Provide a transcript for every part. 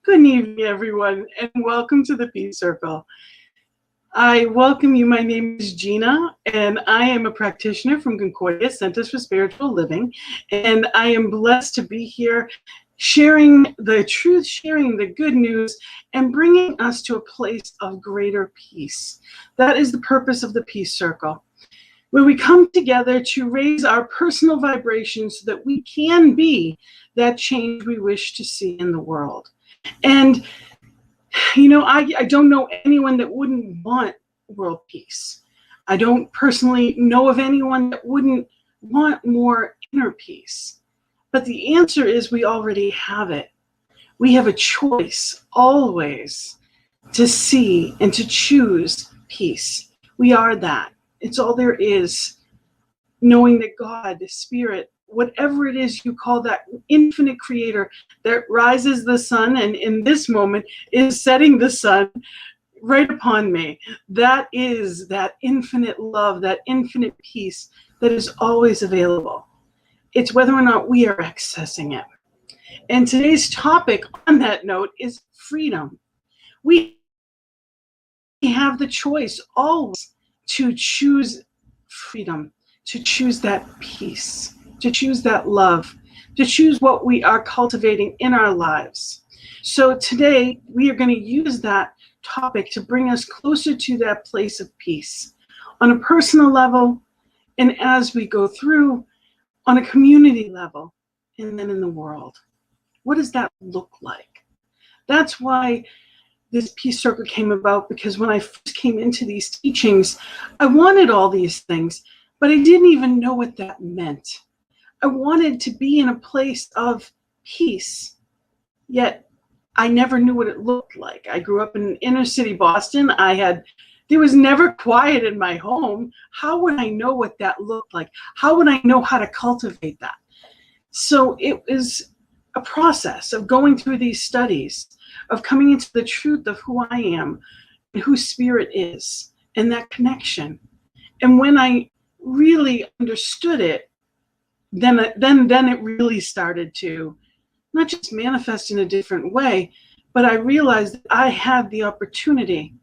Good evening, everyone, and welcome to the Peace Circle. I welcome you. My name is Gina, and I am a practitioner from Concordia Centers for Spiritual Living, and I am blessed to be here sharing the truth, sharing the good news, and bringing us to a place of greater peace. That is the purpose of the Peace Circle, where we come together to raise our personal vibrations so that we can be that change we wish to see in the world. And, you know, I don't know anyone that wouldn't want world peace. I don't personally know of anyone that wouldn't want more inner peace. But the answer is we already have it. We have a choice always to see and to choose peace. We are that. It's all there is. Knowing that God, the Spirit, whatever it is you call that infinite creator that rises the sun and in this moment is setting the sun right upon me. That is that infinite love, that infinite peace that is always available. It's whether or not we are accessing it. And today's topic on that note is freedom. We have the choice always to choose freedom, to choose that peace, to choose that love, to choose what we are cultivating in our lives. So today we are going to use that topic to bring us closer to that place of peace on a personal level, and as we go through on a community level, and then in the world. What does that look like? That's why this Peace Circle came about, because when I first came into these teachings, I wanted all these things, but I didn't even know what that meant. I wanted to be in a place of peace, yet I never knew what it looked like. I grew up in inner city Boston. There was never quiet in my home. How would I know what that looked like? How would I know how to cultivate that? So it was a process of going through these studies, of coming into the truth of who I am and who Spirit is, and that connection. And when I really understood it, then it really started to not just manifest in a different way, but I realized that I had the opportunity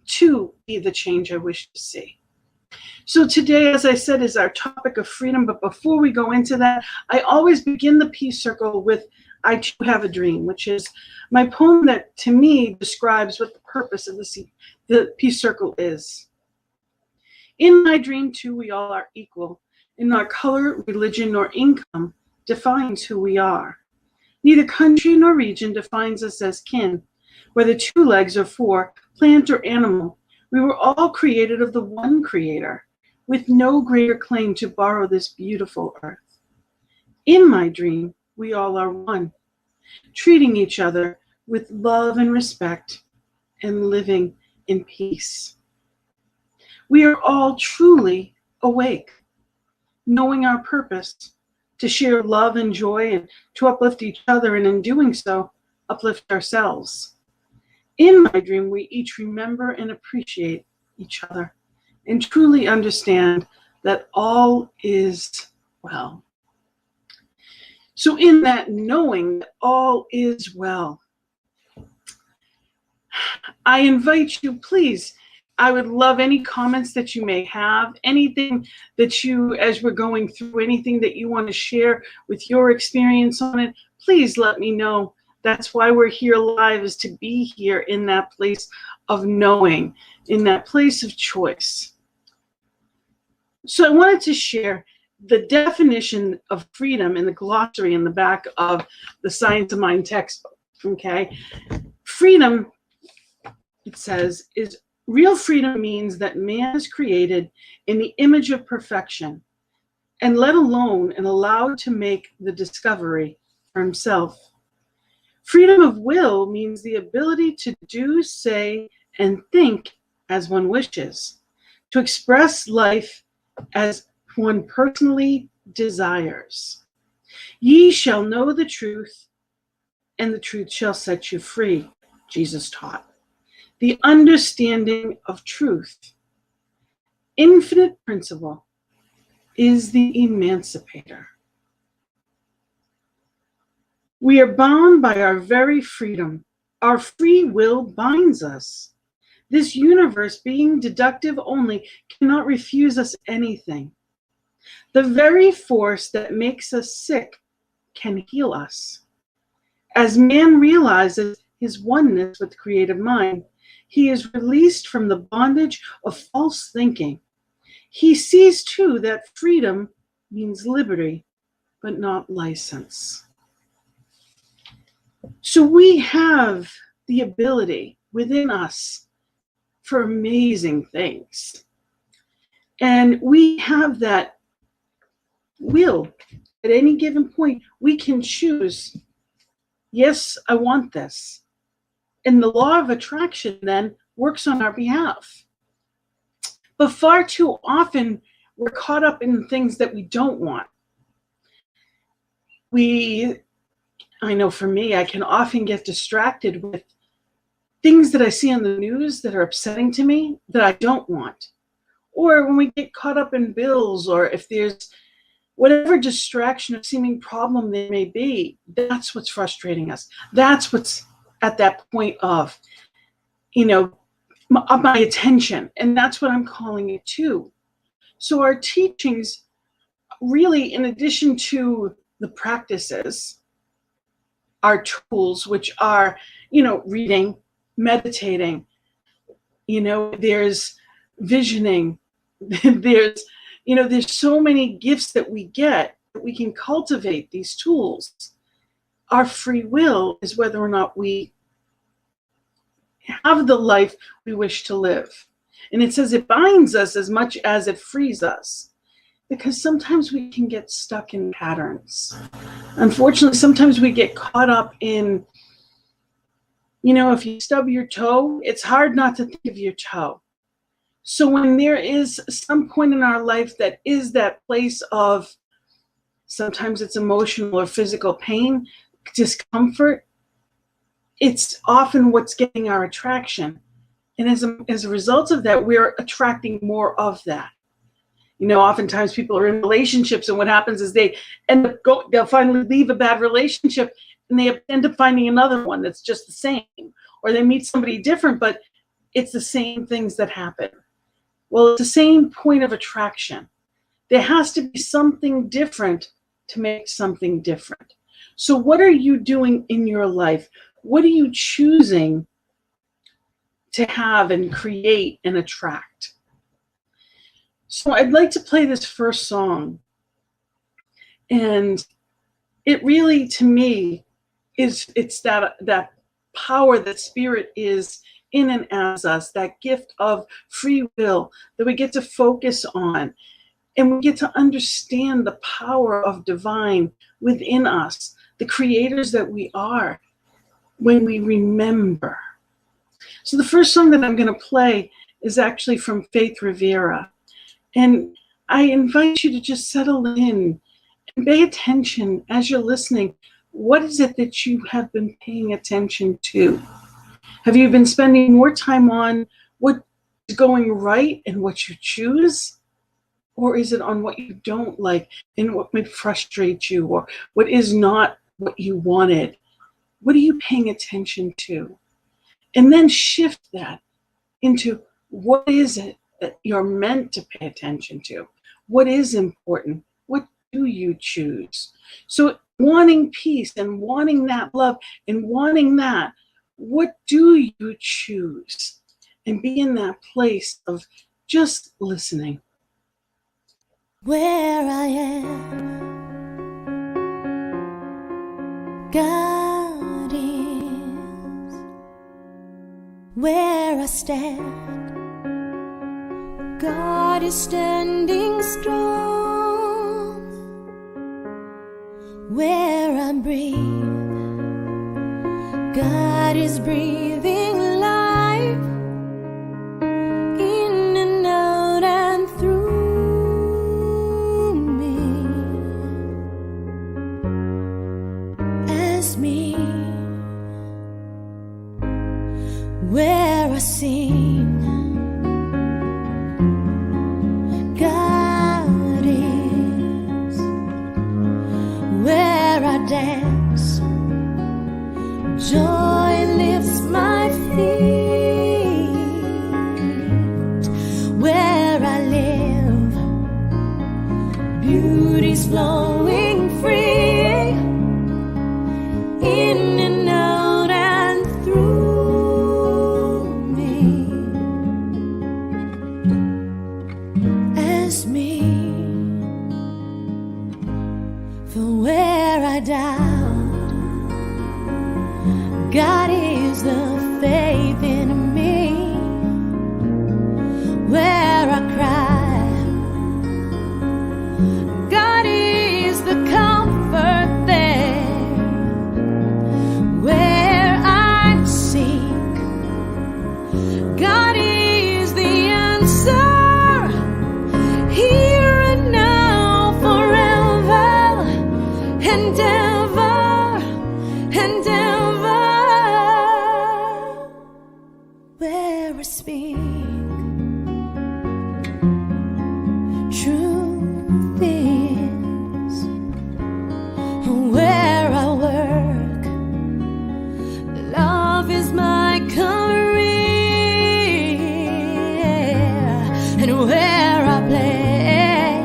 to be the change I wish to see. So today, as I said, is our topic of freedom. But before we go into that, I always begin the Peace Circle with I Too Have a Dream, which is my poem that to me describes what the purpose of the Peace Circle is. In my dream, too, we all are equal. And not color, religion, nor income defines who we are. Neither country nor region defines us as kin, whether 2 legs or 4, plant or animal. We were all created of the one Creator, with no greater claim to borrow this beautiful earth. In my dream, we all are one, treating each other with love and respect, and living in peace. We are all truly awake, knowing our purpose, to share love and joy and to uplift each other, and in doing so, uplift ourselves. In my dream, we each remember and appreciate each other and truly understand that all is well. So in that knowing that all is well, I invite you, please, I would love any comments that you may have, anything that you, as we're going through, anything that you want to share with your experience on it, please let me know. That's why we're here live, is to be here in that place of knowing, in that place of choice. So I wanted to share the definition of freedom in the glossary in the back of the Science of Mind textbook, okay? Freedom, it says, is real freedom means that man is created in the image of perfection and let alone and allowed to make the discovery for himself. Freedom of will means the ability to do, say, and think as one wishes, to express life as one personally desires. Ye shall know the truth, and the truth shall set you free, Jesus taught. The understanding of truth, infinite principle, is the emancipator. We are bound by our very freedom Our free will binds us. This universe, being deductive only, cannot refuse us anything. The very force that makes us sick can heal us. As man realizes his oneness with the creative mind, he is released from the bondage of false thinking. He sees too that freedom means liberty, but not license. So we have the ability within us for amazing things. And we have that will. At any given point, we can choose, yes, I want this. And the law of attraction then works on our behalf. But far too often, we're caught up in things that we don't want. I know for me, I can often get distracted with things that I see on the news that are upsetting to me that I don't want. Or when we get caught up in bills, or if there's whatever distraction or seeming problem there may be, that's what's frustrating us. That's what's at that point of, my attention. And that's what I'm calling it too. So our teachings really, in addition to the practices, our tools, which are, reading, meditating, there's visioning, there's so many gifts that we get that we can cultivate these tools. Our free will is whether or not we have the life we wish to live. And it says it binds us as much as it frees us, because sometimes we can get stuck in patterns. Unfortunately, sometimes we get caught up in, if you stub your toe, it's hard not to think of your toe. So when there is some point in our life that is that place of, sometimes it's emotional or physical pain, discomfort, it's often what's getting our attraction. And as a result of that, we're attracting more of that. Oftentimes people are in relationships, and what happens is they end up they'll finally leave a bad relationship, and they end up finding another one that's just the same. Or they meet somebody different, but it's the same things that happen. Well, it's the same point of attraction. There has to be something different to make something different. So what are you doing in your life? What are you choosing to have and create and attract? So I'd like to play this first song. And it really, to me, it's that power that spirit is in and as us, that gift of free will that we get to focus on. And we get to understand the power of divine within us, the creators that we are, when we remember. So the first song that I'm going to play is actually from Faith Rivera. And I invite you to just settle in and pay attention as you're listening. What is it that you have been paying attention to? Have you been spending more time on what is going right and what you choose? Or is it on what you don't like and what might frustrate you, or what is not what you wanted? What are you paying attention to? And then shift that into, what is it that you're meant to pay attention to? What is important? What do you choose? So wanting peace and wanting that love and wanting that, what do you choose? And be in that place of just listening. Where I am, God is. Where I stand, God is standing strong. Where I breathe, God is breathing life in and out and through me. As me, where I sing, God is. Where I dance, joy lives beauty's flowing free, in and out and through me, as me. For where I doubt, God is the faith in me. Where I cry, God is the comfort there. Where I seek, God is the answer. Here and now, forever and ever and ever. Where I speak truth is, where I work, love is my career, and where I play,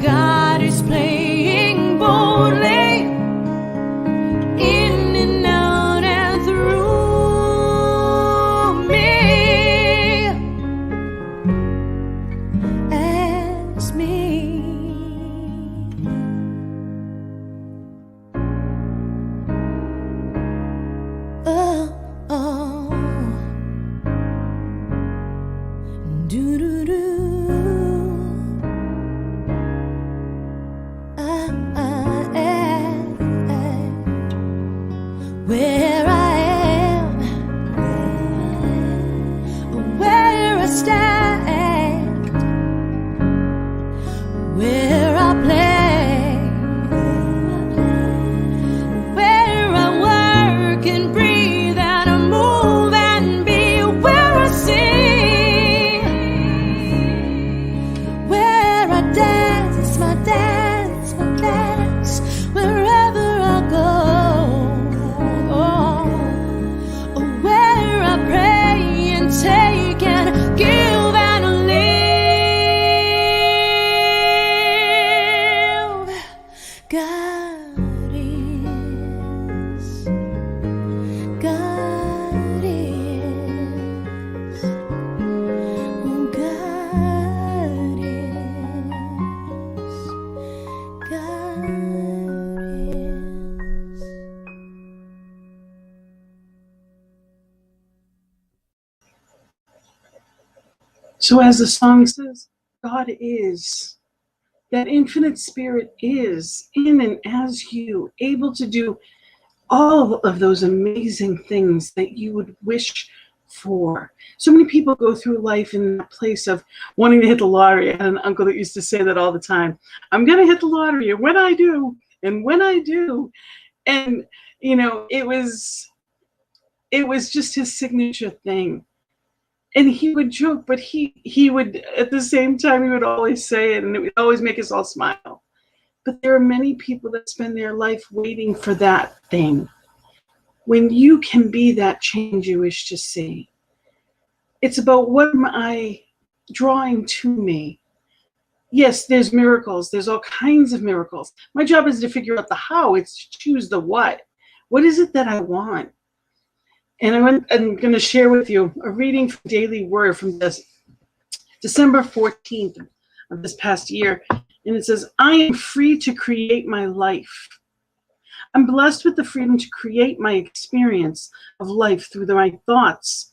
God is playing boldly, in and out and through me, as me. Oh, oh, do do do. Where I am, where I stand, where I play, where I work and breathe and I move and be, where I sing, where I dance, my dance, my dance, wherever I go. Take and give and live. God is, God is, oh God is, God is. So as the song says, God is. That infinite spirit is in and as you, able to do all of those amazing things that you would wish for. So many people go through life in that place of wanting to hit the lottery. I had an uncle that used to say that all the time. I'm going to hit the lottery, and when I do, and you know, it was just his signature thing. And he would joke, but he would, at the same time, he would always say it, and it would always make us all smile. But there are many people that spend their life waiting for that thing. When you can be that change you wish to see, it's about what am I drawing to me. Yes, there's miracles. There's all kinds of miracles. My job is to figure out the how. It's to choose the what. What is it that I want? And I'm going to share with you a reading from Daily Word from this December 14th of this past year. And it says, I am free to create my life. I'm blessed with the freedom to create my experience of life through my thoughts.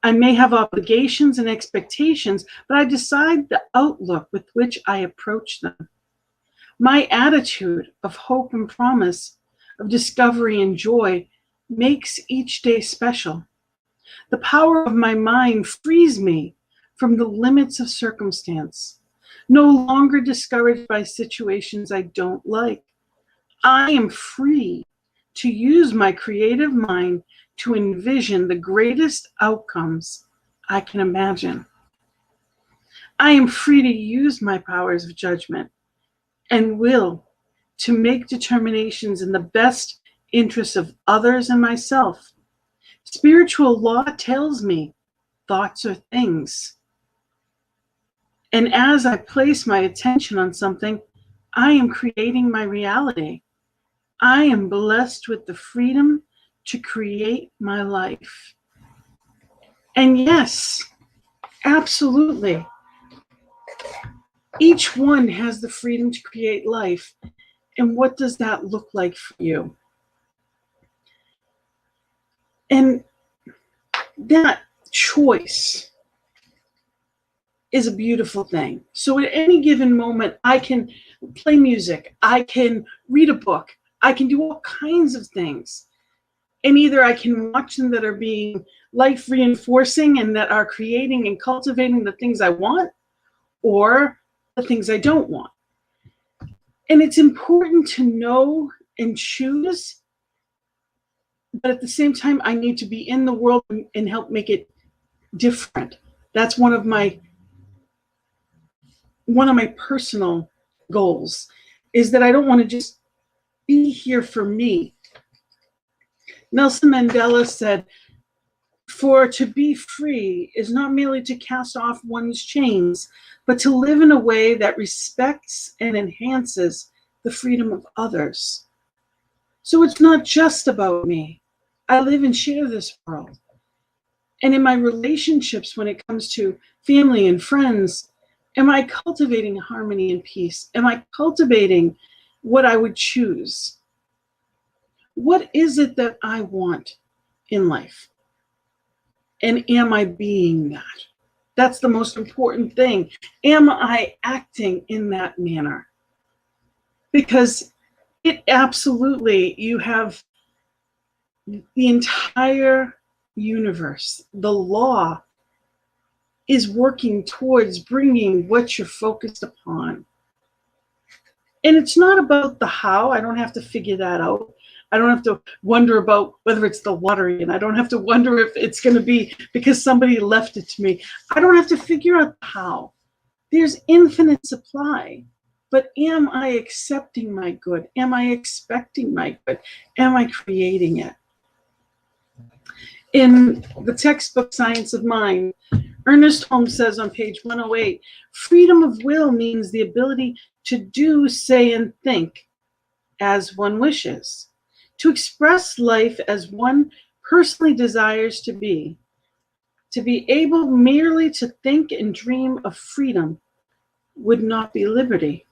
I may have obligations and expectations, but I decide the outlook with which I approach them. My attitude of hope and promise, of discovery and joy, makes each day special. The power of my mind frees me from the limits of circumstance, no longer discouraged by situations I don't like. I am free to use my creative mind to envision the greatest outcomes I can imagine. I am free to use my powers of judgment and will to make determinations in the best interests of others and myself. Spiritual law tells me thoughts are things. And as I place my attention on something, I am creating my reality. I am blessed with the freedom to create my life. And yes, absolutely, each one has the freedom to create life. And what does that look like for you? And that choice is a beautiful thing. So at any given moment, I can play music, I can read a book, I can do all kinds of things. And either I can watch them that are being life reinforcing and that are creating and cultivating the things I want, or the things I don't want. And it's important to know and choose, but at the same time, I need to be in the world and help make it different. That's one of my personal goals, is that I don't want to just be here for me. Nelson Mandela said, "For to be free is not merely to cast off one's chains, but to live in a way that respects and enhances the freedom of others." So it's not just about me. I live and share this world. And in my relationships, when it comes to family and friends, am I cultivating harmony and peace? Am I cultivating what I would choose? What is it that I want in life? And am I being that? That's the most important thing. Am I acting in that manner? Because it absolutely, you have the entire universe, the law is working towards bringing what you're focused upon. And it's not about the how. I don't have to figure that out. I don't have to wonder about whether it's the lottery, and I don't have to wonder if it's going to be because somebody left it to me. I don't have to figure out how. There's infinite supply. But am I accepting my good? Am I expecting my good? Am I creating it? In the textbook Science of Mind, Ernest Holmes says on page 108, freedom of will means the ability to do, say, and think as one wishes, to express life as one personally desires to be able merely to think and dream of freedom would not be liberty.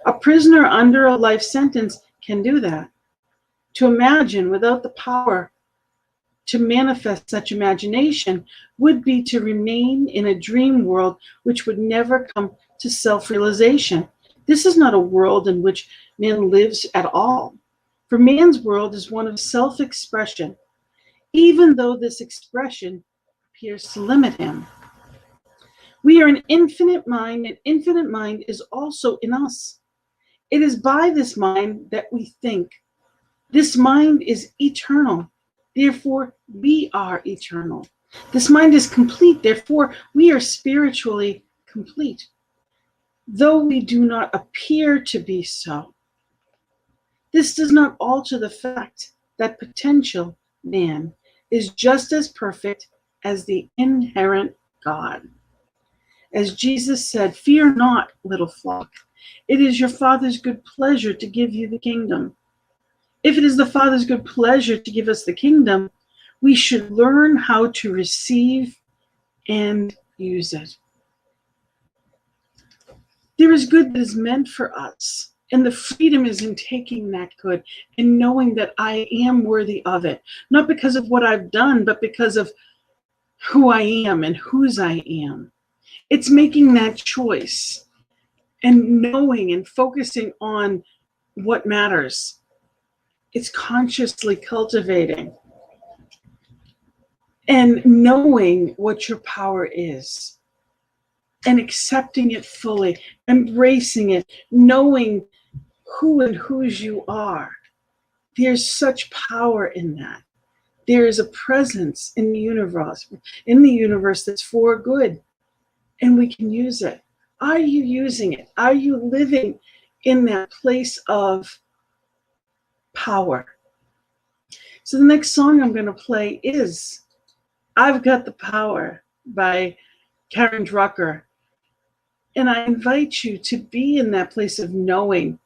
A prisoner under a life sentence can do that. To imagine without the power to manifest such imagination would be to remain in a dream world which would never come to self-realization. This is not a world in which man lives at all. For man's world is one of self-expression, even though this expression appears to limit him. We are an infinite mind, and infinite mind is also in us. It is by this mind that we think. This mind is eternal. Therefore, we are eternal. This mind is complete. Therefore, we are spiritually complete, though we do not appear to be so. This does not alter the fact that potential man is just as perfect as the inherent God. As Jesus said, "Fear not, little flock. It is your Father's good pleasure to give you the kingdom." If it is the Father's good pleasure to give us the kingdom, we should learn how to receive and use it. There is good that is meant for us, and the freedom is in taking that good and knowing that I am worthy of it, not because of what I've done, but because of who I am and whose I am. It's making that choice and knowing and focusing on what matters. It's consciously cultivating and knowing what your power is and accepting it fully, embracing it, knowing who and whose you are. There's such power in that. There is a presence in the universe that's for good, and we can use it. Are you using it? Are you living in that place of power? So the next song I'm going to play is "I've Got the Power" by Karen Drucker. And I invite you to be in that place of knowing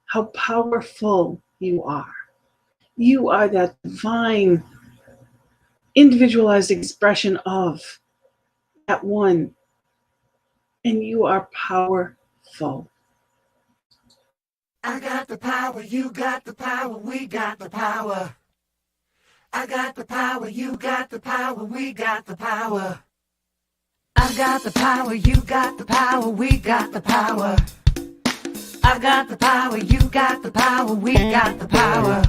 how powerful you are. You are that divine, individualized expression of that one. And you are powerful. I got the power, you got the power, we got the power. I got the power, you got the power, we got the power. I got the power, you got the power, we got the power. I got the power, you got the power, we got the power.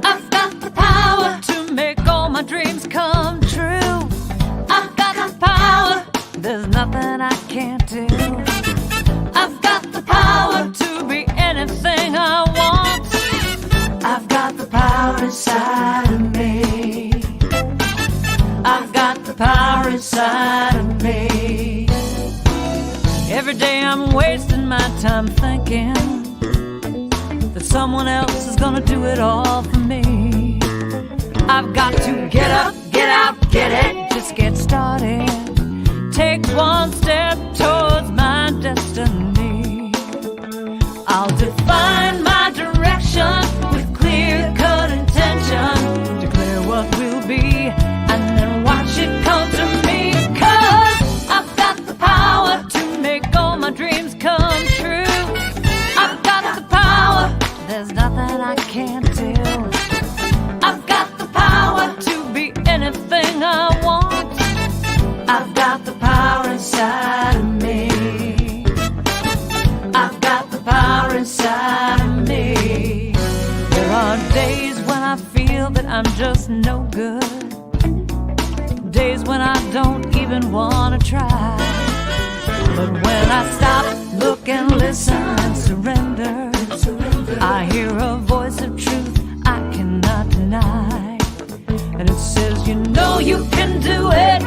I've got the power to make all my dreams come true. I've got the power, there's nothing I can't do. I've got the power to be anything I want. I've got the power inside of me. I've got the power inside of me. Every day I'm wasting my time thinking that someone else is gonna do it all for me. I've got to get up, get out, get it, just get started. Take one step towards my destiny. I'll define my direction with clear-cut intention. Declare what will be and then watch it come to me. 'Cause I've got the power to make all my dreams come true. I've got the power, there's nothing I can't do. I've got the power to be anything I want. I've got the power inside of me. I've got the power inside of me. There are days when I feel that I'm just no good. Days when I don't even wanna try. But when I stop, look and listen and surrender, I hear a voice of truth I cannot deny. And it says, you know you can do it.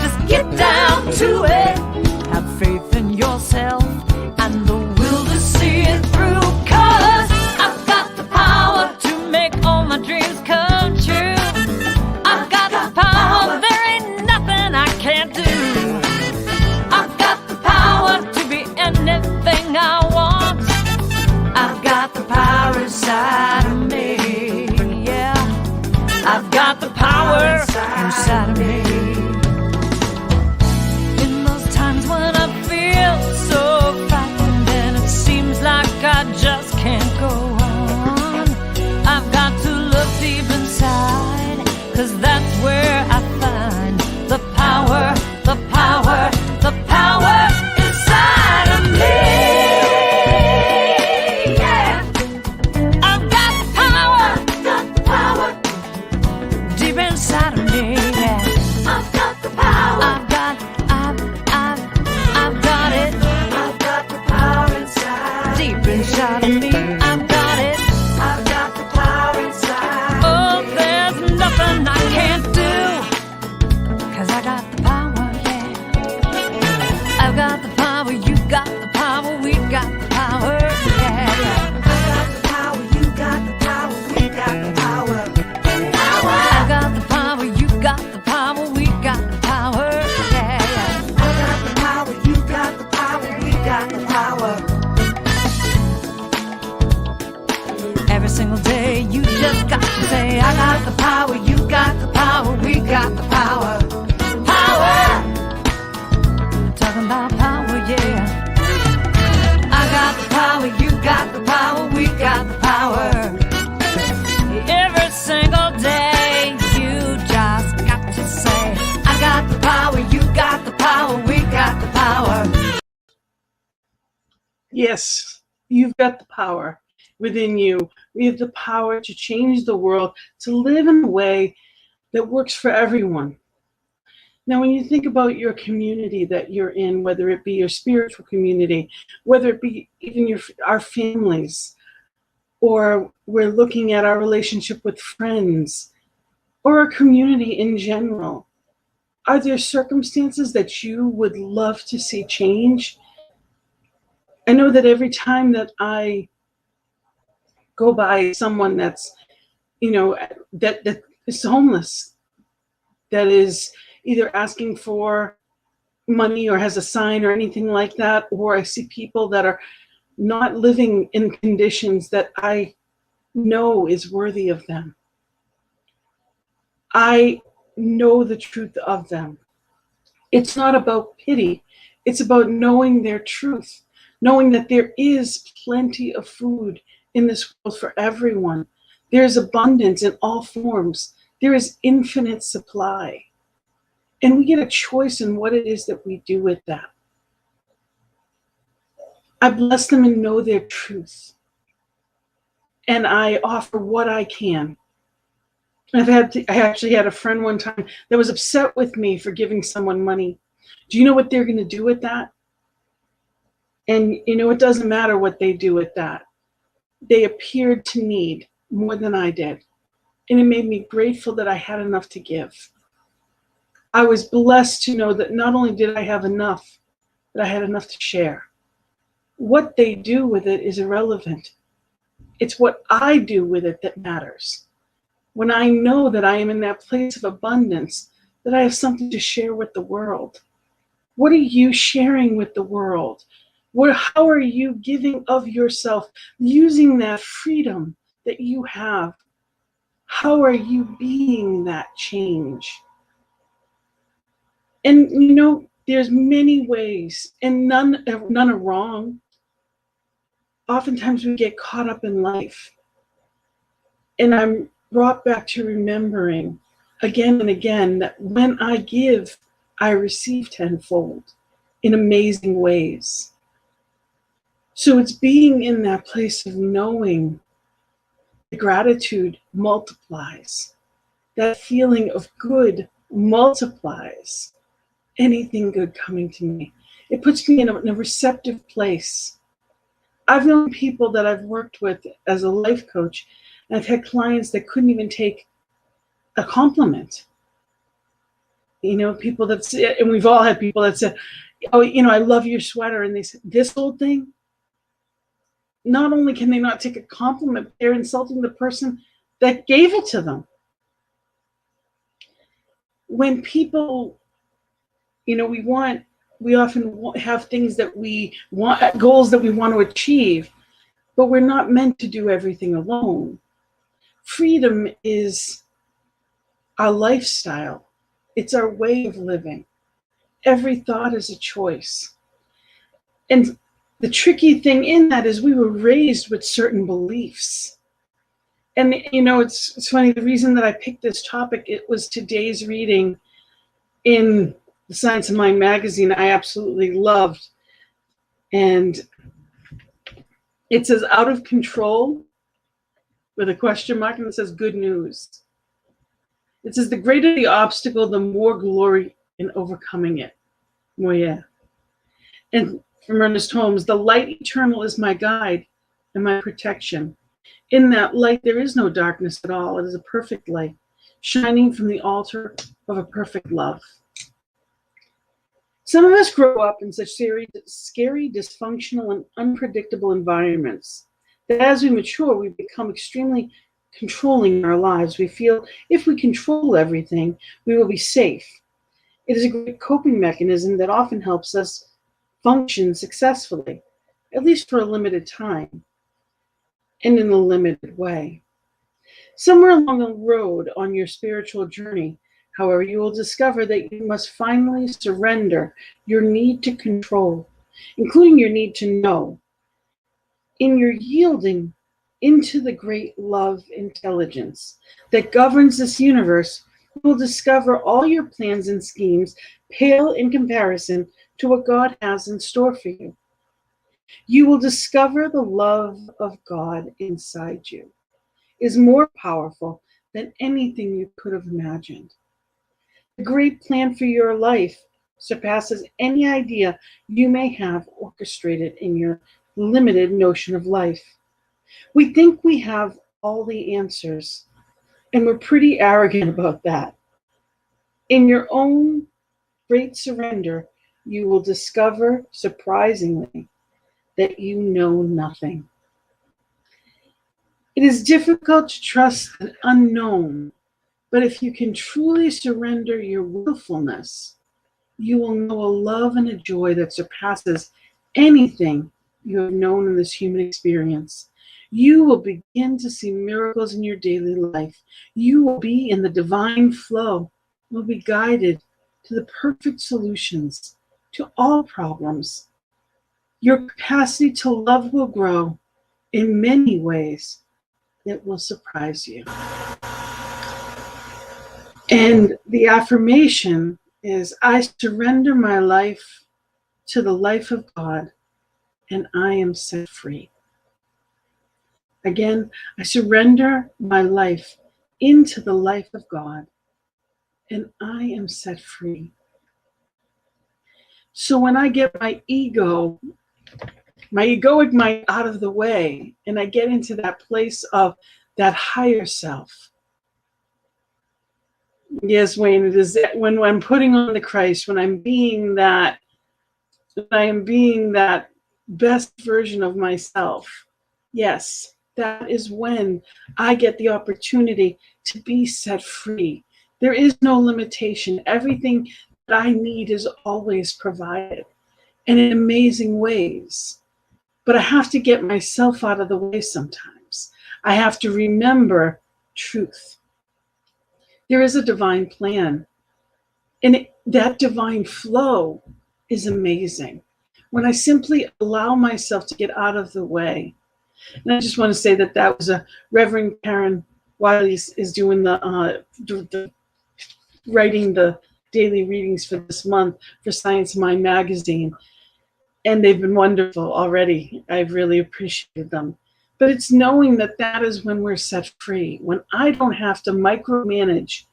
Just get down to it. Have faith in yourself and the will to see it through. 'Cause I've got the power to make all my dreams come true. I've got the power, there ain't nothing I can't do. I've got the power to be anything I want. I've got the power inside of me. Yeah, I've got the power inside of me. In those times when I feel so frightened and it seems like I just can't go on, I've got to look deep inside, 'cause that's where I find the power, the power, the power inside of me. Yeah, I've got the power, Got the power, deep inside of me. Yeah, I've got the power. I've got it I've got the power inside. deep inside of me. I've got it. I've got the power inside. Oh, there's nothing I can't do, 'cause I got the power, yeah. I've got the power, you got the power, we got the power, yeah. I got the power, you got the power, we got the power. Power. I've got the power, you got the power, we got the power, yeah. I got the power, you got the power, we got the power. Every single day you just got to say, I got the power, you got the power, we got the power. Power! Talking about power, yeah. I got the power, you got the power, we got the power. Every single day you just got to say, I got the power, you got the power, we got the power. Yes, you've got the power within you. We have the power to change the world, to live in a way that works for everyone. Now, when you think about your community that you're in, whether it be your spiritual community, whether it be even our families, or we're looking at our relationship with friends, or our community in general, Are there circumstances that you would love to see change? I know that every time that I go by someone that's, that is homeless, that is either asking for money or has a sign or anything like that, or I see people that are not living in conditions that I know is worthy of them. I know the truth of them. It's not about pity. It's about knowing their truth, knowing that there is plenty of food in this world for everyone. There's abundance in all forms. There is infinite supply. And we get a choice in what it is that we do with that. I bless them and know their truth. And I offer what I can. I actually had a friend one time that was upset with me for giving someone money. Do you know what they're going to do with that? And it doesn't matter what they do with that. They appeared to need more than I did. And it made me grateful that I had enough to give. I was blessed to know that not only did I have enough, but I had enough to share. What they do with it is irrelevant. It's what I do with it that matters. When I know that I am in that place of abundance, that I have something to share with the world. What are you sharing with the world? How are you giving of yourself, using that freedom that you have? How are you being that change? And there's many ways, and none are wrong. Oftentimes we get caught up in life. And I'm brought back to remembering again and again that when I give, I receive tenfold in amazing ways. So it's being in that place of knowing the gratitude multiplies. That feeling of good multiplies anything good coming to me. It puts me in a receptive place. I've known people that I've worked with as a life coach, and I've had clients that couldn't even take a compliment. People that say, and we've all had people that said, oh, I love your sweater. And they said, this whole thing? Not only can they not take a compliment, they're insulting the person that gave it to them. When people, we often have things that we want, goals that we want to achieve, but we're not meant to do everything alone. Freedom is our lifestyle. It's our way of living. Every thought is a choice. And the tricky thing in that is we were raised with certain beliefs. And, it's funny, the reason that I picked this topic, it was today's reading in the Science of Mind magazine I absolutely loved. And it says, out of control, with a question mark, and it says, good news. It says, the greater the obstacle, the more glory in overcoming it. Well, yeah. And from Ernest Holmes, the light eternal is my guide and my protection. In that light, there is no darkness at all. It is a perfect light, shining from the altar of a perfect love. Some of us grow up in such scary, dysfunctional, and unpredictable environments that as we mature, we become extremely controlling in our lives. We feel if we control everything, we will be safe. It is a great coping mechanism that often helps us function successfully, at least for a limited time, and in a limited way. Somewhere along the road on your spiritual journey, however, you will discover that you must finally surrender your need to control, including your need to know. In your yielding into the great love intelligence that governs this universe, you will discover all your plans and schemes pale in comparison to what God has in store for you. You will discover the love of God inside you is more powerful than anything you could have imagined. The great plan for your life surpasses any idea you may have orchestrated in your limited notion of life. We think we have all the answers, and we're pretty arrogant about that. In your own great surrender, you will discover, surprisingly, that you know nothing. It is difficult to trust the unknown, but if you can truly surrender your willfulness, you will know a love and a joy that surpasses anything you have known in this human experience. You will begin to see miracles in your daily life. You will be in the divine flow. You will be guided to the perfect solutions to all problems. Your capacity to love will grow in many ways that will surprise you. And the affirmation is, I surrender my life to the life of God, and I am set free. Again, I surrender my life into the life of God, and I am set free. So when I get my egoic mind out of the way, and I get into that place of that higher self. Yes, Wayne, it is when I'm putting on the Christ, when I am being that best version of myself. Yes, that is when I get the opportunity to be set free. There is no limitation. Everything that I need is always provided, and in amazing ways. But I have to get myself out of the way sometimes. I have to remember truth. There is a divine plan, and that divine flow is amazing. When I simply allow myself to get out of the way. And I just want to say that was a Reverend Karen Wiley is doing the writing the daily readings for this month for Science Mind magazine. And they've been wonderful already. I've really appreciated them. But it's knowing that is when we're set free, when I don't have to micromanage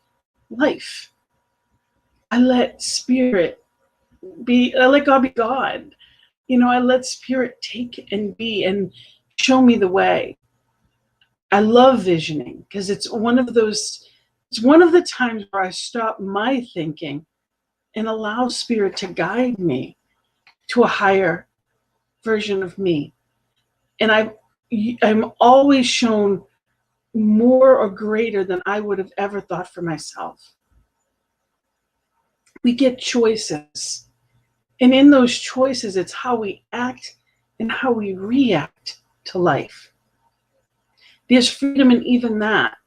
life. I let spirit be, I let God be God. I let spirit take and be and show me the way. I love visioning because it's one of the times where I stop my thinking and allow spirit to guide me to a higher version of me. And I'm always shown more or greater than I would have ever thought for myself. We get choices. And in those choices, it's how we act and how we react to life. There's freedom in even that.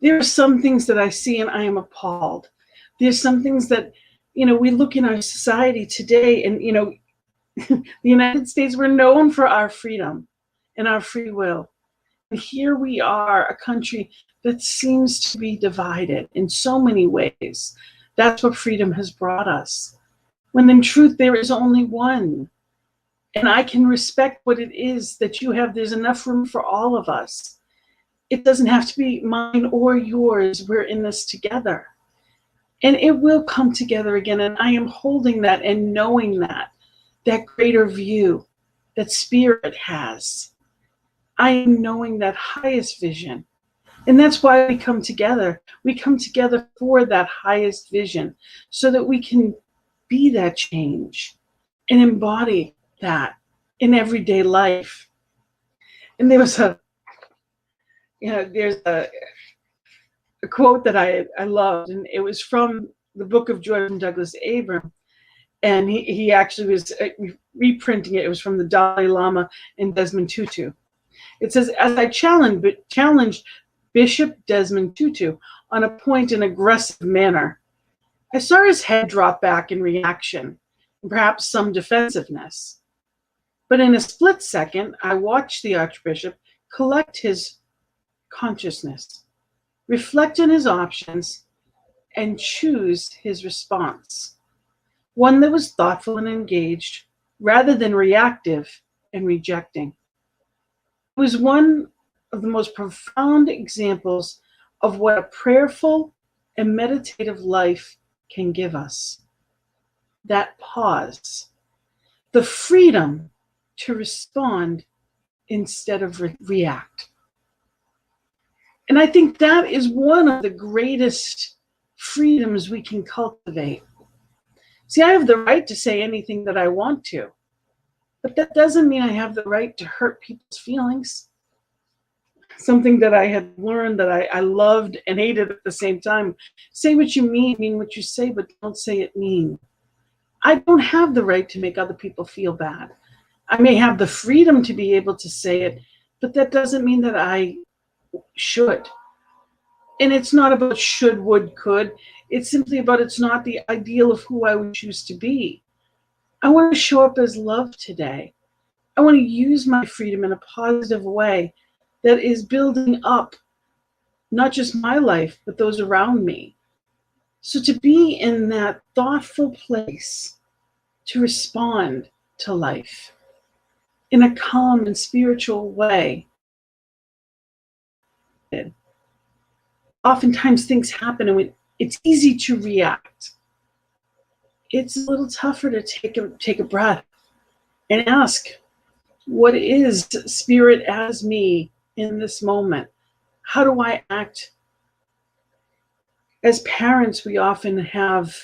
There are some things that I see and I am appalled. There's some things that, we look in our society today and, the United States, we're known for our freedom and our free will. And here we are, a country that seems to be divided in so many ways. That's what freedom has brought us. When in truth, there is only one. And I can respect what it is that you have. There's enough room for all of us. It doesn't have to be mine or yours. We're in this together. And it will come together again. And I am holding that and knowing that greater view that spirit has. I am knowing that highest vision. And that's why we come together. We come together for that highest vision so that we can be that change and embody that in everyday life. And there was there's a quote that I loved, and it was from the Book of Joy from Douglas Abram. And he actually was reprinting it. It was from the Dalai Lama and Desmond Tutu. It says, as I challenged Bishop Desmond Tutu on a point in aggressive manner, I saw his head drop back in reaction, and perhaps some defensiveness. But in a split second, I watched the Archbishop collect his consciousness, reflect on his options, and choose his response. One that was thoughtful and engaged, rather than reactive and rejecting. It was one of the most profound examples of what a prayerful and meditative life can give us. That pause, the freedom to respond instead of react. And I think that is one of the greatest freedoms we can cultivate. See, I have the right to say anything that I want to, but that doesn't mean I have the right to hurt people's feelings. Something that I had learned that I loved and hated at the same time. Say what you mean what you say, but don't say it mean. I don't have the right to make other people feel bad. I may have the freedom to be able to say it, but that doesn't mean that I should. And it's not about should, would, could. It's simply about it's not the ideal of who I would choose to be. I want to show up as love today. I want to use my freedom in a positive way that is building up not just my life, but those around me. So to be in that thoughtful place to respond to life in a calm and spiritual way. Oftentimes things happen and it's easy to react. It's a little tougher to take a breath and ask, what is spirit as me in this moment? How do I act? As parents, we often have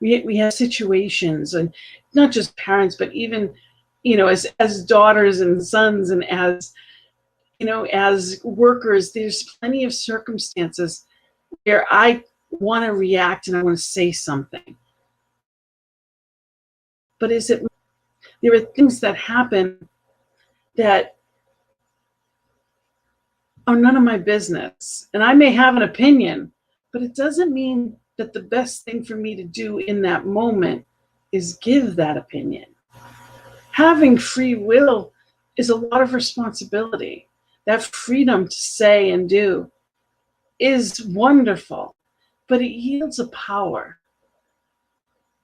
we have situations, and not just parents, but even as daughters and sons, and as as workers, there's plenty of circumstances where I want to react and I want to say something. But there are things that happen that are none of my business. And I may have an opinion, but it doesn't mean that the best thing for me to do in that moment is give that opinion. Having free will is a lot of responsibility. That freedom to say and do is wonderful, but it yields a power.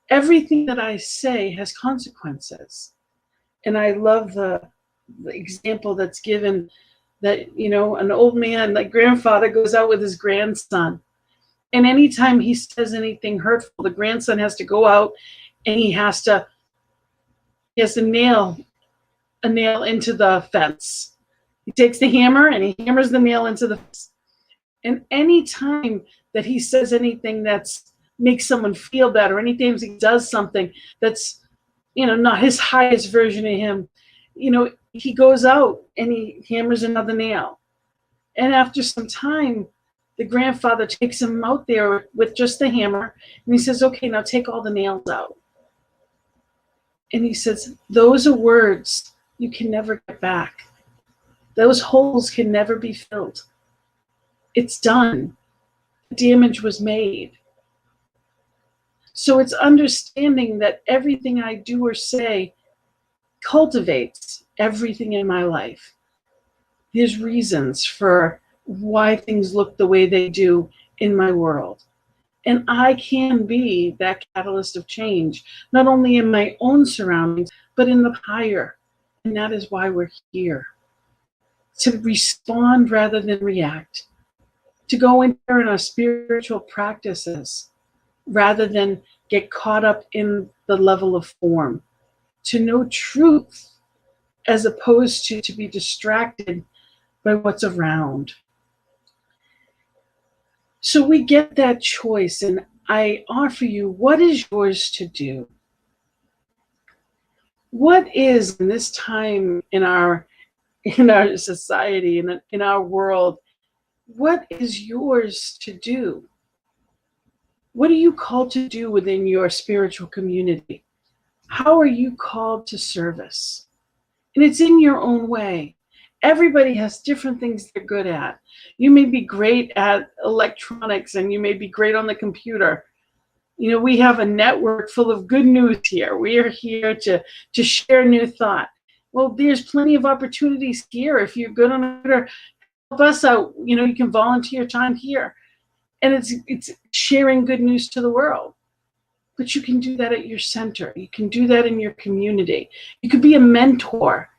Everything that I say has consequences. And I love the example that's given that, an old man, like grandfather, goes out with his grandson. And anytime he says anything hurtful, the grandson has to go out and he has to nail a nail into the fence. He takes the hammer and he hammers the nail into the fence. And any time that he says anything that's makes someone feel bad, or anytime he does something that's, not his highest version of him, he goes out and he hammers another nail. And after some time, the grandfather takes him out there with just the hammer, and he says, okay, now take all the nails out. And he says, those are words you can never get back. Those holes can never be filled. It's done. The damage was made. So it's understanding that everything I do or say cultivates everything in my life. There's reasons for why things look the way they do in my world. And I can be that catalyst of change, not only in my own surroundings, but in the higher. And that is why we're here. To respond rather than react. To go in there in our spiritual practices rather than get caught up in the level of form. To know truth as opposed to be distracted by what's around. So we get that choice, and I offer you, what is yours to do? What is, in this time in our society, in our world, what is yours to do? What are you called to do within your spiritual community? How are you called to service? And it's in your own way. Everybody has different things they're good at. You may be great at electronics and you may be great on the computer. We have a network full of good news here. We are here to share new thought. Well, there's plenty of opportunities here. If you're good on computer, help us out. You can volunteer time here. And it's sharing good news to the world. But you can do that at your center. You can do that in your community. You could be a mentor.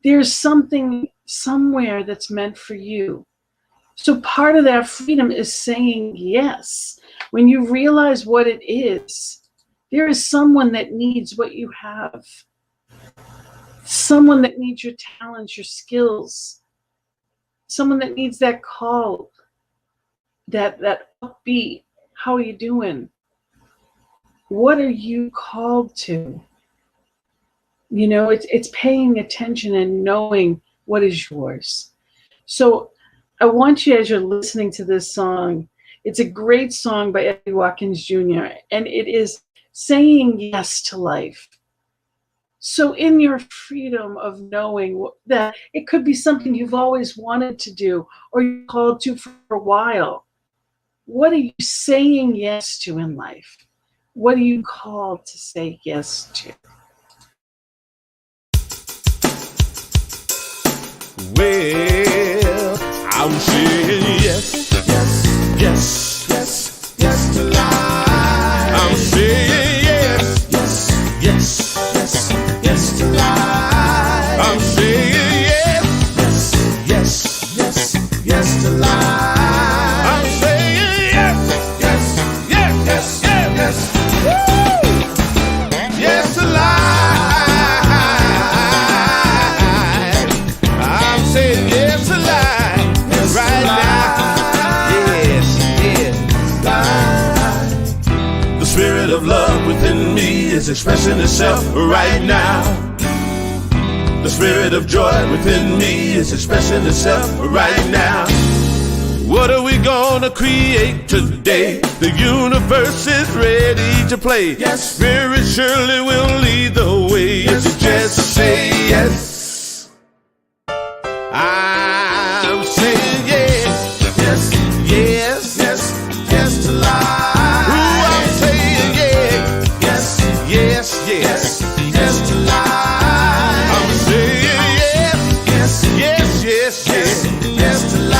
There's something somewhere that's meant for you. So part of that freedom is saying yes. When you realize what it is, there is someone that needs what you have. Someone that needs your talents, your skills. Someone that needs that call, that upbeat, how are you doing? What are you called to? You know, it's paying attention and knowing what is yours. So I want you, as you're listening to this song, it's a great song by Eddie Watkins Jr., and it is saying yes to life. So in your freedom of knowing that it could be something you've always wanted to do or you're called to for a while, what are you saying yes to in life? What are you called to say yes to? Well, I'm saying yes, yes, yes, yes, yes to life. I'm saying yes, yes, yes, yes, yes to life. I'm saying yes, yes, yes, yes, yes to life. I'm saying yes, yes, yes, yes, yes, yes. Woo! Yes to life. Of love within me is expressing itself right now. The spirit of joy within me is expressing itself right now. What are we gonna create today? The universe is ready to play. Yes, Spirit surely will lead the way. Yes, if you just say yes. I'm saying yes, yes, yes, yes, yes to life. Yes, yes, yes to life. I'm saying yes, yes, yes, yes, yes, yes to life.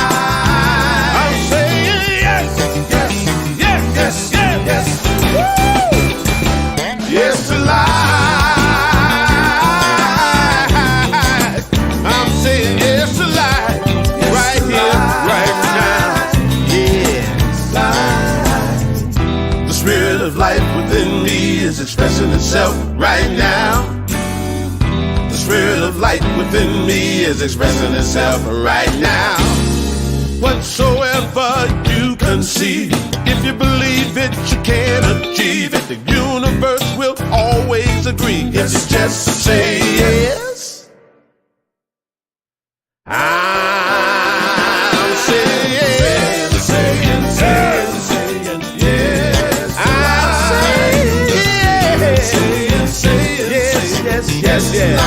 I'm saying yes, yes, yes, yes, yes, yes. Woo! Yes to life. I'm saying yes to life. Yes right to here, life. Right now. Yes. The spirit of life within me is expressing itself right now. The spirit of light within me is expressing itself right now. Whatsoever you conceive, if you believe it, you can achieve it. The universe will always agree if you just say yes. I'm saying yes, saying, saying, saying yes. I'm saying yes, saying, saying, yes, yes, yes.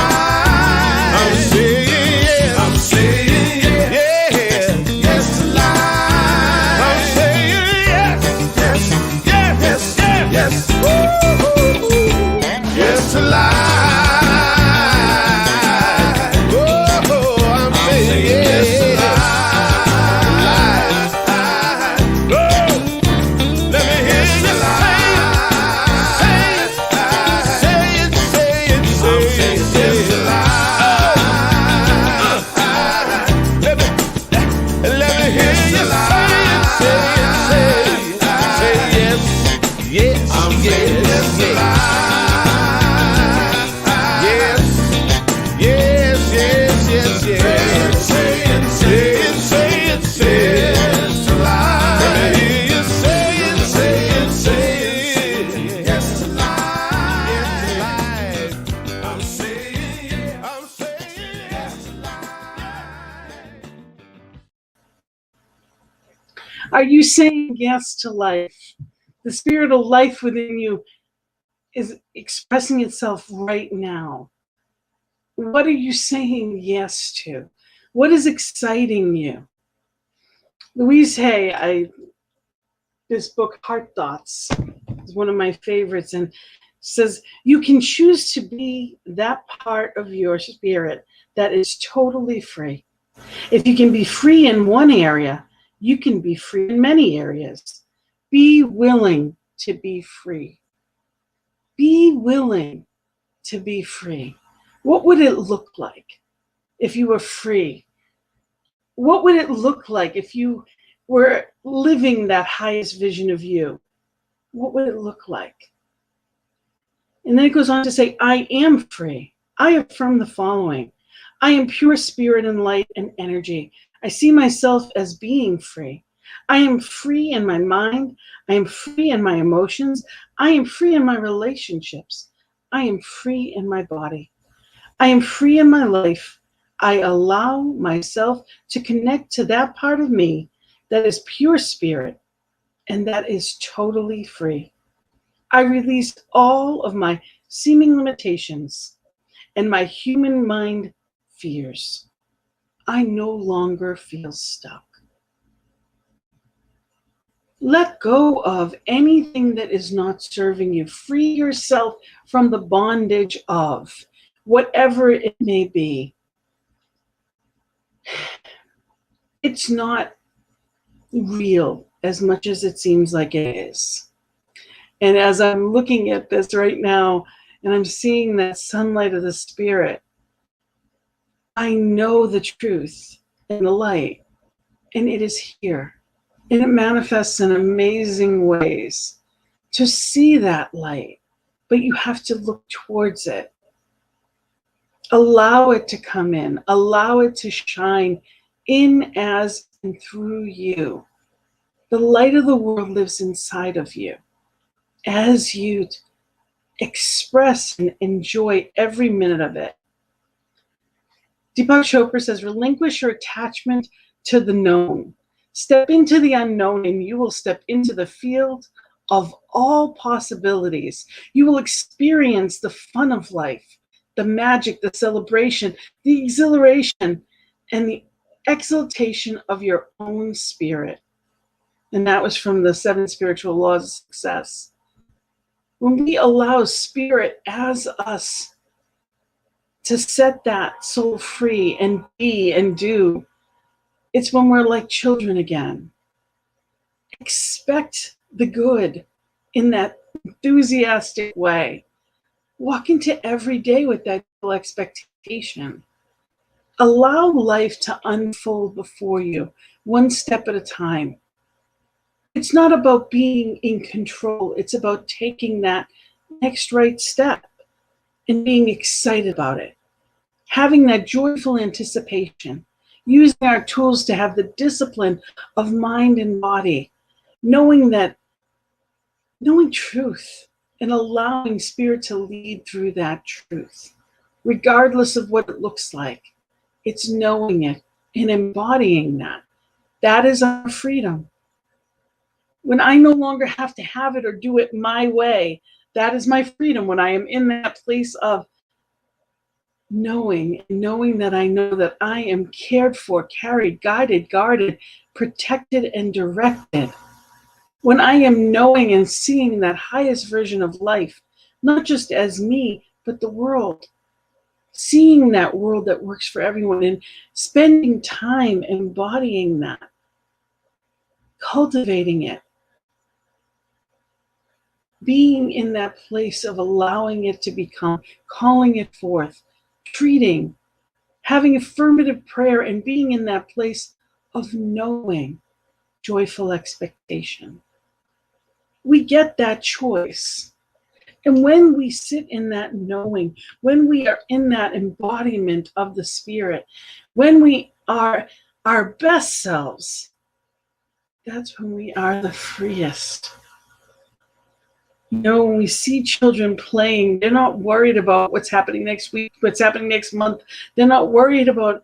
I'm saying yes, I'm saying yes, yes to life. I'm saying yes, yes, yes, yes, yes, woo, yes to life. Oh, I'm saying yes to life. Oh, let me hear you say it, say it, say it, say it, say it. Let me hear you say it, yes, I'm yes, yes, yes, yes, yes, yes, yes, say it, say it, say it, say it, to life. Let me hear you say it, say it, yes to life, yes to life. I'm saying yes to life. Are you saying yes to life? The spirit of life within you is expressing itself right now. What are you saying yes to? What is exciting you? Louise Hay, this book, Heart Thoughts, is one of my favorites, and says you can choose to be that part of your spirit that is totally free. If you can be free in one area, you can be free in many areas. Be willing to be free. Be willing to be free. What would it look like if you were free? What would it look like if you were living that highest vision of you? What would it look like? And then it goes on to say, I am free. I affirm the following. I am pure spirit and light and energy. I see myself as being free. I am free in my mind. I am free in my emotions. I am free in my relationships. I am free in my body. I am free in my life. I allow myself to connect to that part of me that is pure spirit and that is totally free. I release all of my seeming limitations and my human mind fears. I no longer feel stuck. Let go of anything that is not serving you. Free yourself from the bondage of whatever it may be. It's not real as much as it seems like it is. And as I'm looking at this right now and I'm seeing that sunlight of the spirit, I know the truth and the light, and it is here. And it manifests in amazing ways. To see that light, but you have to look towards it. Allow it to come in. Allow it to shine in, as, and through you. The light of the world lives inside of you. As you express and enjoy every minute of it. Deepak Chopra says, relinquish your attachment to the known. Step into the unknown and you will step into the field of all possibilities. You will experience the fun of life, the magic, the celebration, the exhilaration, and the exaltation of your own spirit. And that was from the 7 Spiritual Laws of Success. When we allow spirit as us to set that soul free and be and do, it's when we're like children again. Expect the good in that enthusiastic way. Walk into every day with that expectation. Allow life to unfold before you, one step at a time. It's not about being in control. It's about taking that next right step and being excited about it. Having that joyful anticipation. Using our tools to have the discipline of mind and body. Knowing truth and allowing spirit to lead through that truth. Regardless of what it looks like. It's knowing it and embodying that. That is our freedom. When I no longer have to have it or do it my way, that is my freedom. When I am in that place of knowing that I know that I am cared for, carried, guided, guarded, protected, and directed. When I am knowing and seeing that highest version of life, not just as me, but the world. Seeing that world that works for everyone and spending time embodying that, cultivating it, being in that place of allowing it to become, calling it forth, treating, having affirmative prayer, and being in that place of knowing, joyful expectation. We get that choice. And when we sit in that knowing, when we are in that embodiment of the spirit, when we are our best selves, that's when we are the freest. You know, when we see children playing, they're not worried about what's happening next week, what's happening next month. They're not worried about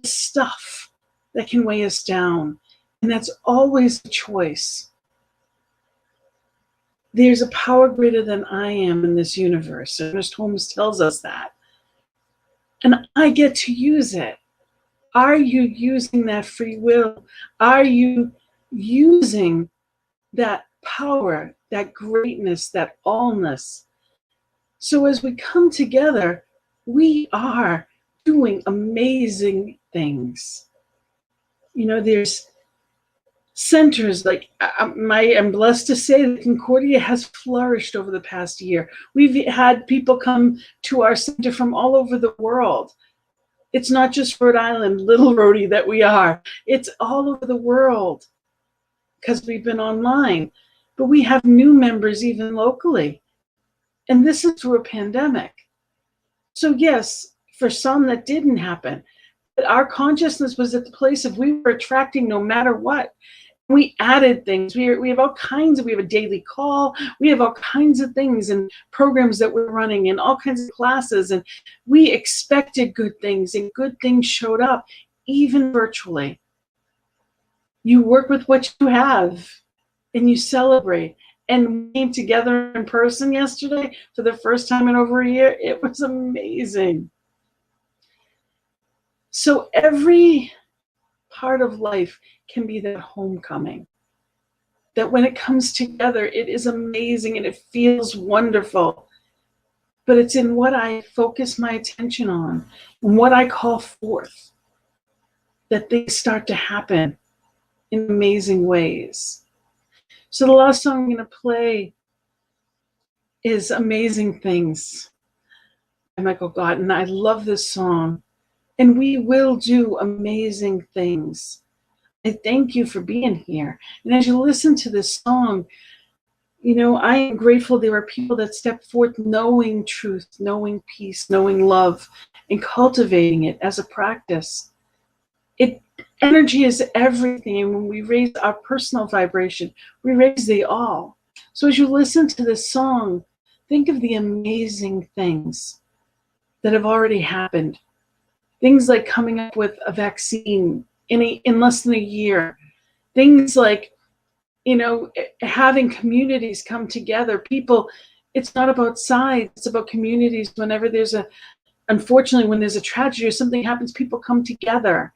stuff that can weigh us down. And that's always a choice. There's a power greater than I am in this universe. Ernest Holmes tells us that. And I get to use it. Are you using that free will? Are you using that power, that greatness, that allness? So as we come together, we are doing amazing things. You know, there's centers like I'm blessed to say that Concordia has flourished over the past year. We've had people come to our center from all over the world. It's not just Rhode Island, little Rhodey that we are. It's all over the world because we've been online. But we have new members even locally. And this is through a pandemic. So yes, for some that didn't happen. But our consciousness was at the place of we were attracting no matter what. We added things. We have all kinds of, we have a daily call. We have all kinds of things and programs that we're running and all kinds of classes. And we expected good things, and good things showed up, even virtually. You work with what you have and you celebrate. And we came together in person yesterday for the first time in over a year. It was amazing. So every part of life can be that homecoming. That when it comes together, it is amazing and it feels wonderful. But it's in what I focus my attention on and what I call forth that things start to happen in amazing ways. So the last song I'm going to play is Amazing Things by Michael Gotton. I love this song. And we will do amazing things. I thank you for being here. And as you listen to this song, you know, I am grateful there are people that step forth knowing truth, knowing peace, knowing love, and cultivating it as a practice. Energy is everything. And when we raise our personal vibration, we raise the all. So as you listen to this song, think of the amazing things that have already happened. Things like coming up with a vaccine in less than a year. Things like, you know, having communities come together. People, it's not about sides, it's about communities. Whenever unfortunately, when there's a tragedy or something happens, people come together.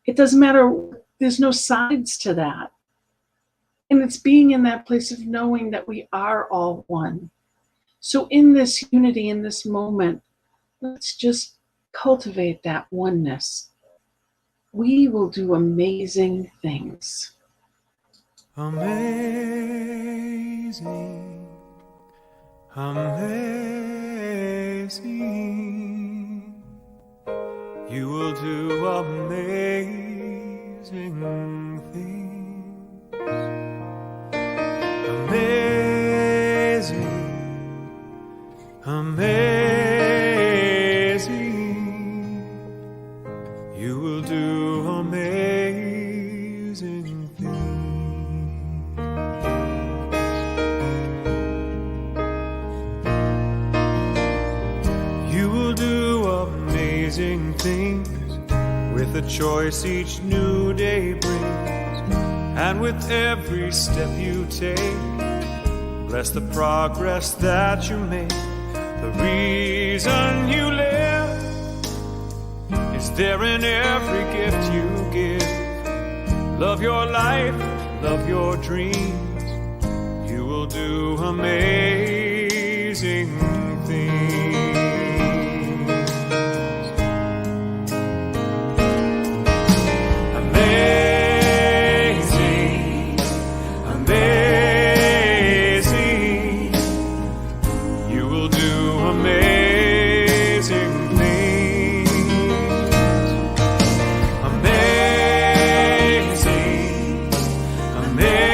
It doesn't matter, there's no sides to that. And it's being in that place of knowing that we are all one. So in this unity, in this moment, let's just cultivate that oneness. We will do amazing things. Amazing, amazing. You will do amazing things. Amazing, amazing. You will do amazing things. You will do amazing things with the choice each new day brings, and with every step you take. Bless the progress that you make. The reason you live is there in every gift you give. Love your life, love your dreams. You will do amazing things. Amazing, amazing. You will do amazing things. Amazing, amazing.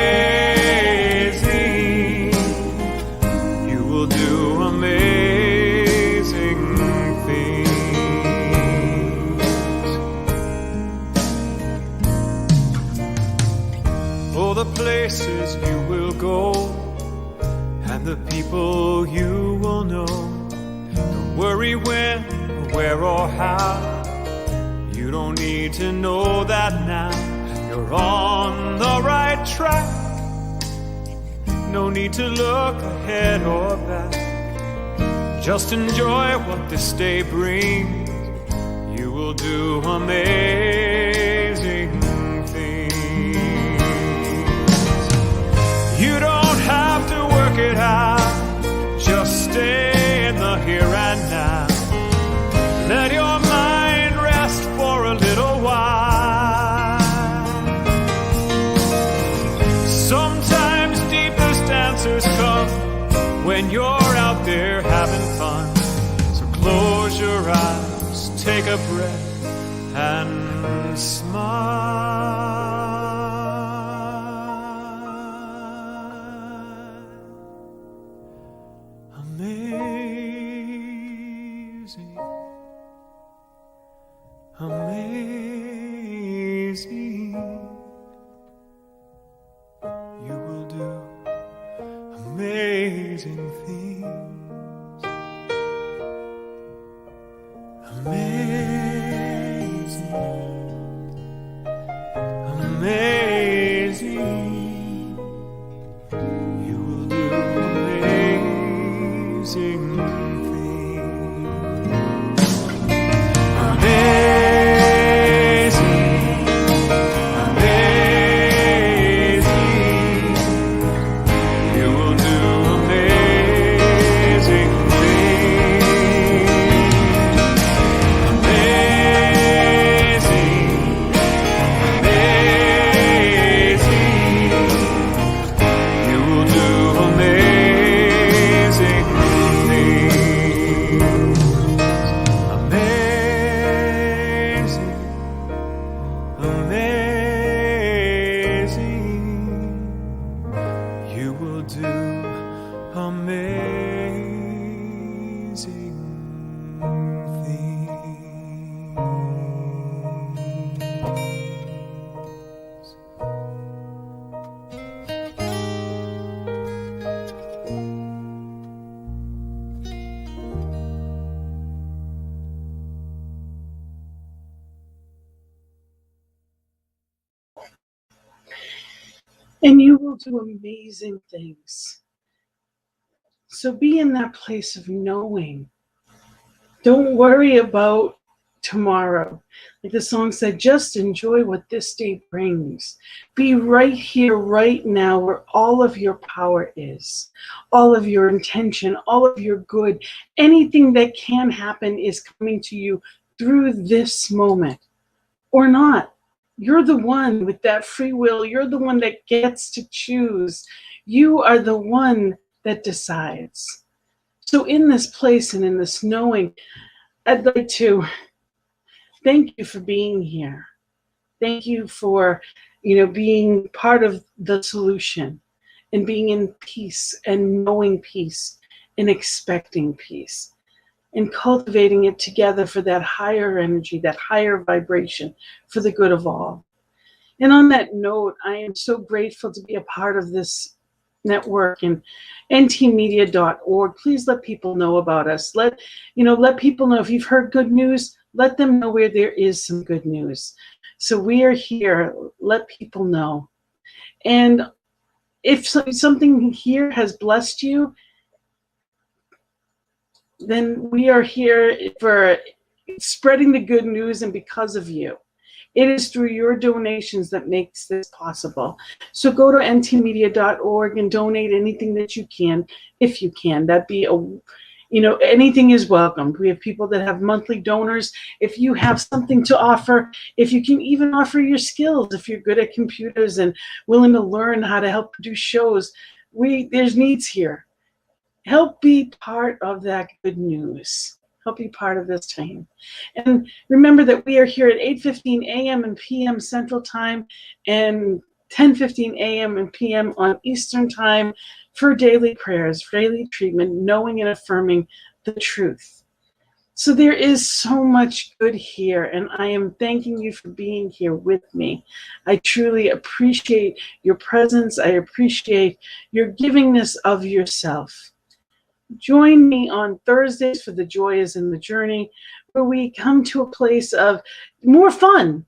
You will do amazing things. Oh, the places you will go and the people you will know. Don't worry when, where, or how. You don't need to know that now. You're on the right track. No need to look ahead or back. Just enjoy what this day brings. You will do amazing things. You don't have to work it out. Just stay in the here and now. Let your mind rest for a little while. Sometimes deepest answers come when you're out there having fun. So close your eyes, take a breath, and smile. Amazing, amazing. and you will do amazing things. So be in that place of knowing. Don't worry about tomorrow. Like the song said, just enjoy what this day brings. Be right here, right now, where all of your power is, all of your intention, all of your good. Anything that can happen is coming to you through this moment or not. You're the one with that free will. You're the one that gets to choose. You are the one that decides. So in this place and in this knowing, I'd like to thank you for being here. Thank you for, being part of the solution and being in peace and knowing peace and expecting peace and cultivating it together for that higher energy, that higher vibration for the good of all. And on that note, I am so grateful to be a part of this network and ntmedia.org. Please let people know about us. Let people know if you've heard good news, let them know where there is some good news. So we are here. Let people know. And if something here has blessed you, then we are here for spreading the good news and because of you. It is through your donations that makes this possible. So go to ntmedia.org and donate anything that you can, if you can. That'd be anything is welcome. We have people that have monthly donors. If you have something to offer, if you can even offer your skills, if you're good at computers and willing to learn how to help produce shows, there's needs here. Help be part of that good news. Help be part of this time. And remember that we are here at 8:15 a.m. and p.m. Central Time and 10:15 a.m. and p.m. on Eastern Time for daily prayers, daily treatment, knowing and affirming the truth. So there is so much good here, and I am thanking you for being here with me. I truly appreciate your presence. I appreciate your givingness of yourself. Join me on Thursdays for The Joy is in the Journey, where we come to a place of more fun.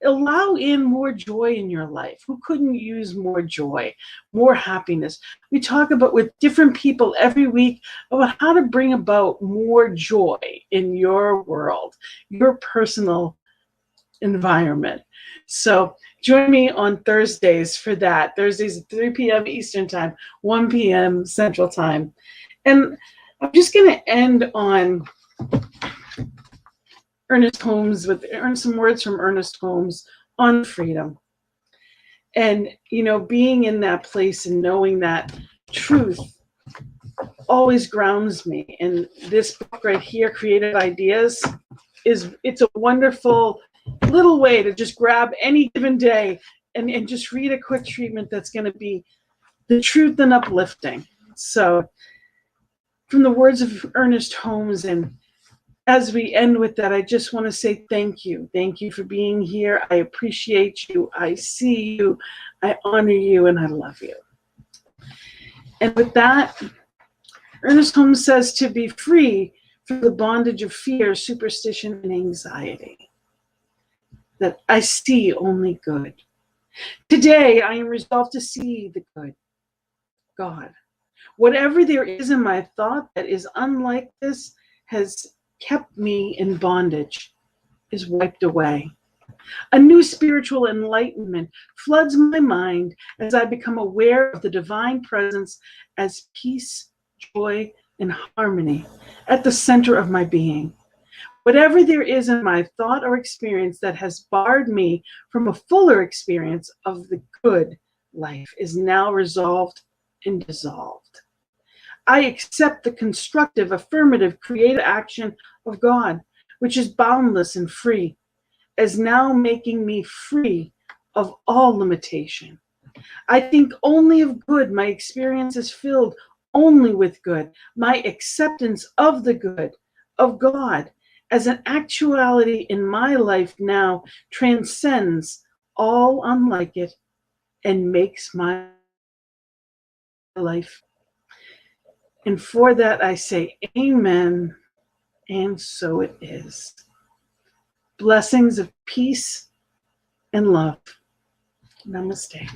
Allow in more joy in your life. Who couldn't use more joy, more happiness? We talk about with different people every week about how to bring about more joy in your world, your personal environment. So join me on Thursdays for that. Thursdays at 3 p.m. Eastern Time, 1 p.m. Central Time. And I'm just going to end on Ernest Holmes with some words from Ernest Holmes on freedom. And, being in that place and knowing that truth always grounds me. And this book right here, Creative Ideas, it's a wonderful little way to just grab any given day and just read a quick treatment that's going to be the truth and uplifting. So from the words of Ernest Holmes, and as we end with that, I just want to say thank you. Thank you for being here. I appreciate you. I see you. I honor you, and I love you. And with that, Ernest Holmes says to be free from the bondage of fear, superstition, and anxiety. That I see only good. Today, I am resolved to see the good. God. Whatever there is in my thought that is unlike this has kept me in bondage is wiped away. A new spiritual enlightenment floods my mind as I become aware of the divine presence as peace, joy, and harmony at the center of my being. Whatever there is in my thought or experience that has barred me from a fuller experience of the good life is now resolved and dissolved. I accept the constructive, affirmative, creative action of God, which is boundless and free, as now making me free of all limitation. I think only of good. My experience is filled only with good. My acceptance of the good, of God, as an actuality in my life now transcends all unlike it and makes my life. And for that I say amen, and so it is. Blessings of peace and love. Namaste.